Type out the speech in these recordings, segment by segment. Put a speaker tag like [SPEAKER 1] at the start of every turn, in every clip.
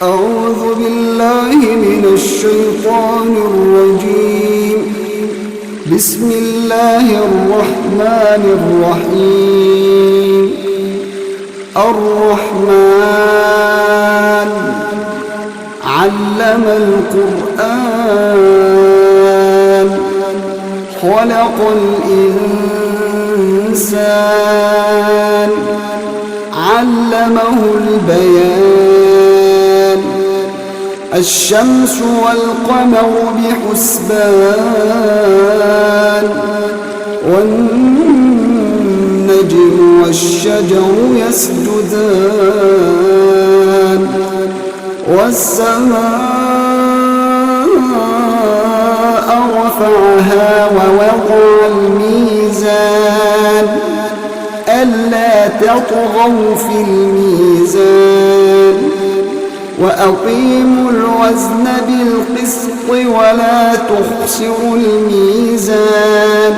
[SPEAKER 1] أعوذ بالله من الشيطان الرجيم. بسم الله الرحمن الرحيم. الرحمن علم القرآن خلق الإنسان علمه البيان. الشمس والقمر بحسبان والنجم والشجر يسجدان والسماء رفعها ووضع الميزان ألا تطغوا في الميزان وأقيموا الوزن بالقسط ولا تخسروا الميزان.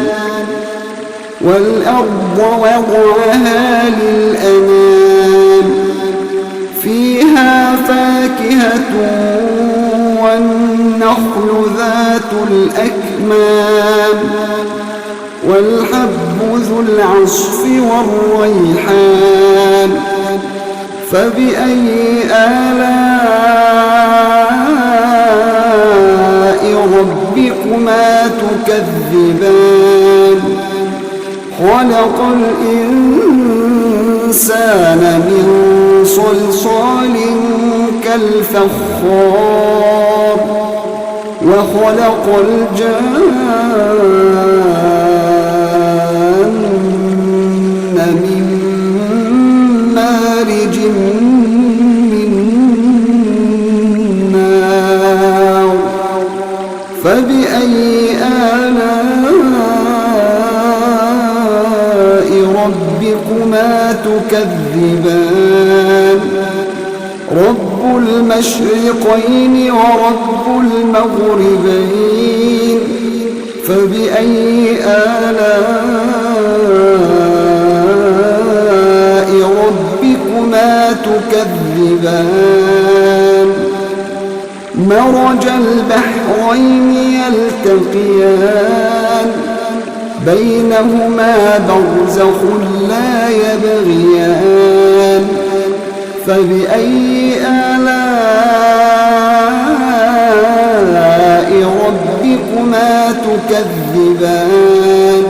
[SPEAKER 1] والأرض وضعها للأنام فيها فاكهة والنخل ذات الأكمام والحب ذو العصف والريحان. فبأي آلاء ربكما تكذبان. خلق الإنسان من صلصال كالفخار وخلق الجان من مارج من نار. فبأي آلاء ربكما تكذبان. رب المشرقين ورب المغربين. فبأي آلاء ربكما تكذبان. مرج البحرين يلتقيان بينهما برزخ لا يبغيان. فبأي آلاء ربكما تكذبان.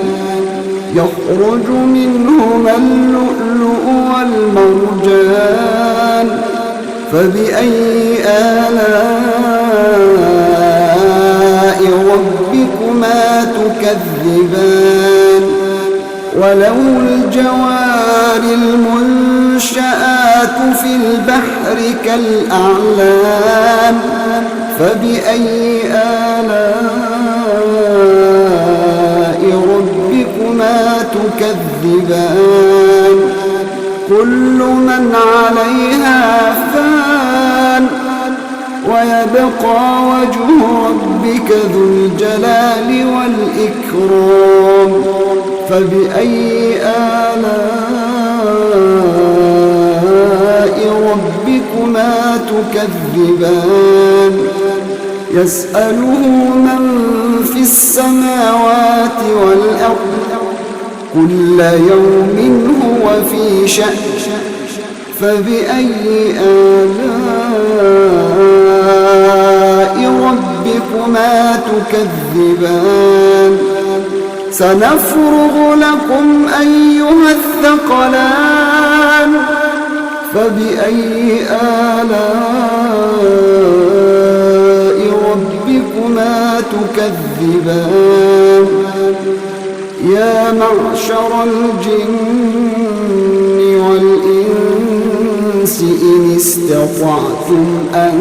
[SPEAKER 1] يخرج منهما اللؤلؤ والمرجان. فبأي آلاء ربكما تكذبان. وله الجوار المنشآت في البحر كالأعلام. فبأي آلاء ربكما تكذبان. كل من عليها فان ويبقى وجه ربك ذو الجلال والإكرام. فبأي آلاء ربكما تكذبان. يسأله من في السماوات والأرض كل يوم هو في شأن. فبأي آلاء ربكما تكذبان. سنفرغ لكم أيها الثقلان. فبأي آلاء ربكما تكذبان. يا معشر الجن والإنس إن استطعتم أن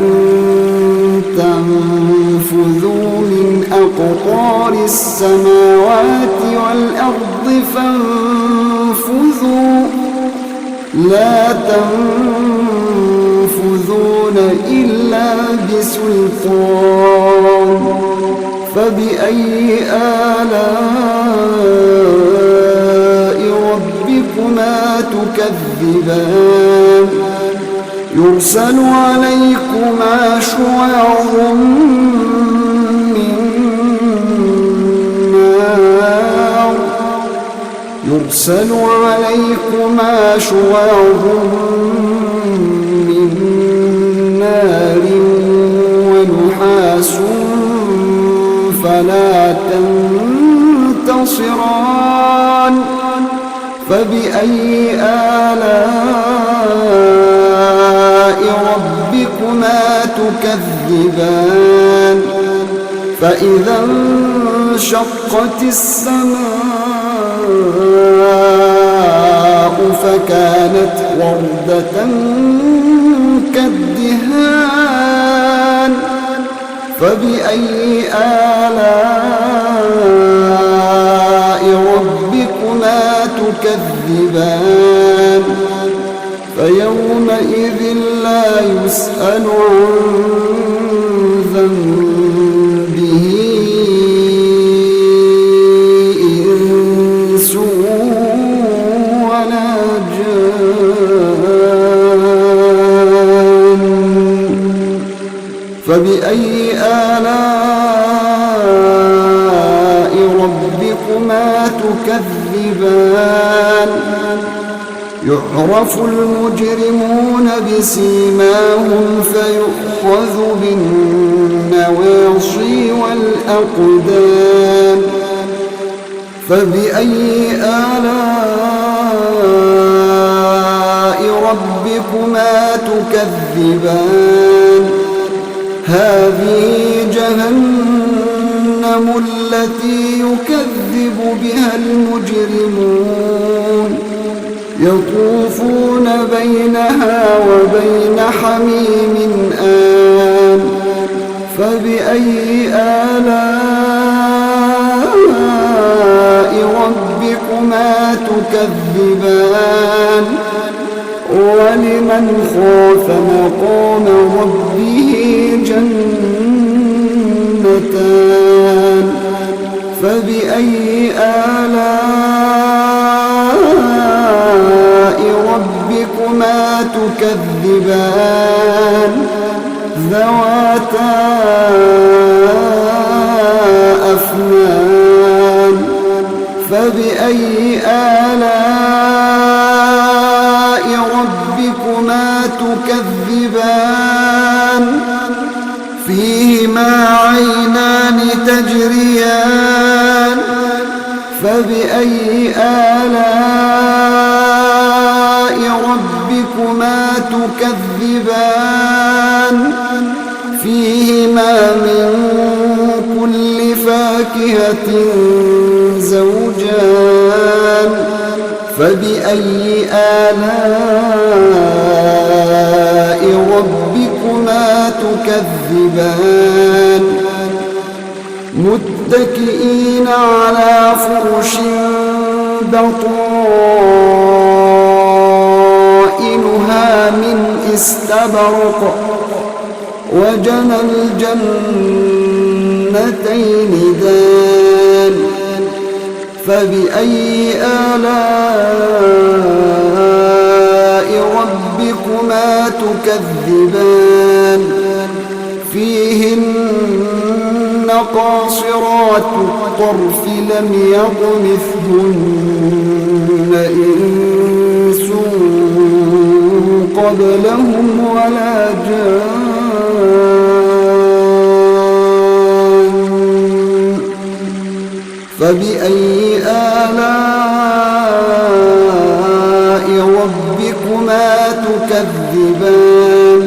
[SPEAKER 1] تنفذوا من أقطار السماوات والأرض فانفذوا لا تنفذون إلا بسلطان. فبأي آلاء ربكما تكذبان. يرسل عليكما شواظ من نار يرسل عليكما شواظ من نار ونحاس فلا تنتصران فبأي آلاء ربكما تكذبان فإذا انشقت السماء فكانت وردة كالدهان فبأي آلاء ربكما تكذبان فيومئذ لا يسأل عن ذنبه إنس ولا جان فبأي آلاء ربكما تكذبان يعرف المجرمون بسيماهم فيؤخذ بالنواصي والأقدام فبأي آلاء ربكما تكذبان هذه جهنم التي يكذب بها المجرمون يطوفون بينها وبين حميم آن فبأي آلاء ربكما تكذبان ولمن خاف مقام ربه جنتان فبأي آلاء ربكما تكذبان ذواتا أفنان فبأي آلاء ربكما تكذبان فيهما عينان تجريان فبأي آلاء ربكما تكذبان فيهما من كل فاكهة زوجان فبأي آلاء ربكما تكذبان متكئين على فرش بطائنها من استبرق وجنى الجنتين دان فبأي آلاء ربكما تكذبان فيهن قاصرات الطرف لم يطمثهن إنس قبلهم ولا جان فبأي آلاء ربكما تكذبان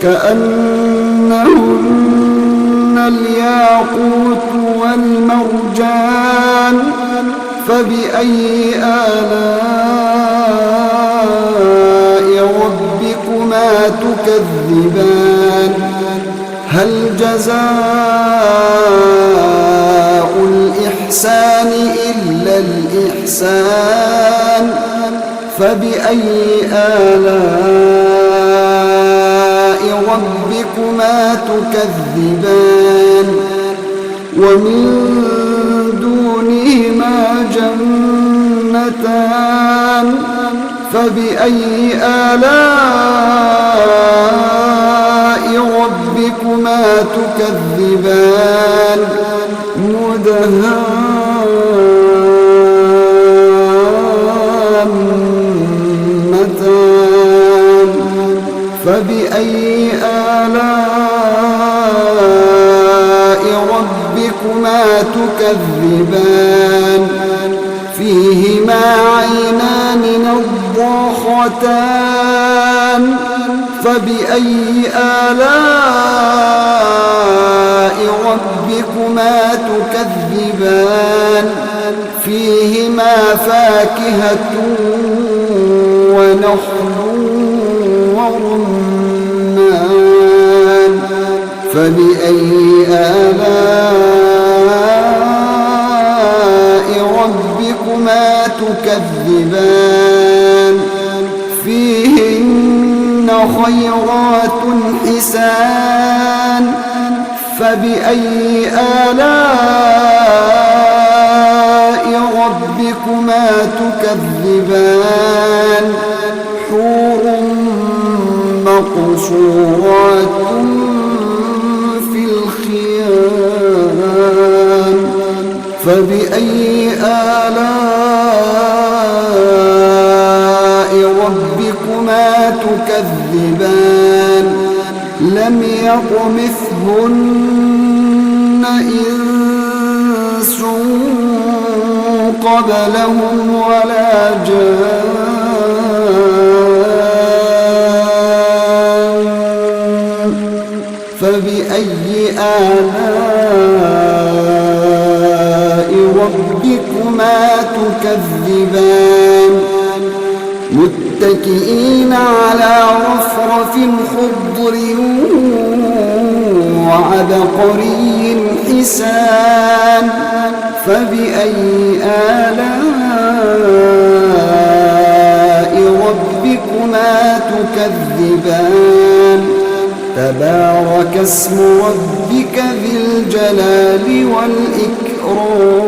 [SPEAKER 1] كأنهن الياقوت والمرجان فبأي آلاء ربكما تكذبان هل جزاء الإحسان إلا الإحسان فبأي آلاء ربكما تكذبان ومن دونهما جنتان فبأي آلاء ربكما تكذبان مدهامتان فبأي آلاء ربكما تكذبان فيهما عينان نضاختان فبأي آلاء ربكما تكذبان فيهما فاكهة ونخل ورمان فبأي آلاء ربكما تكذبان فيهن خيرات حسان فبأي آلاء ربكما تكذبان حور مقصورات في الخيام فبأي آلاء ربكما تكذبان لم يطمثهن إنس قبلهم ولا جان فبأي آلاء ربكما تكذبان متكئين على رفرف خضر وعبقري حسان فبأي آلاء ربكما تكذبان تبارك اسم ربك ذي الجلال والإكرام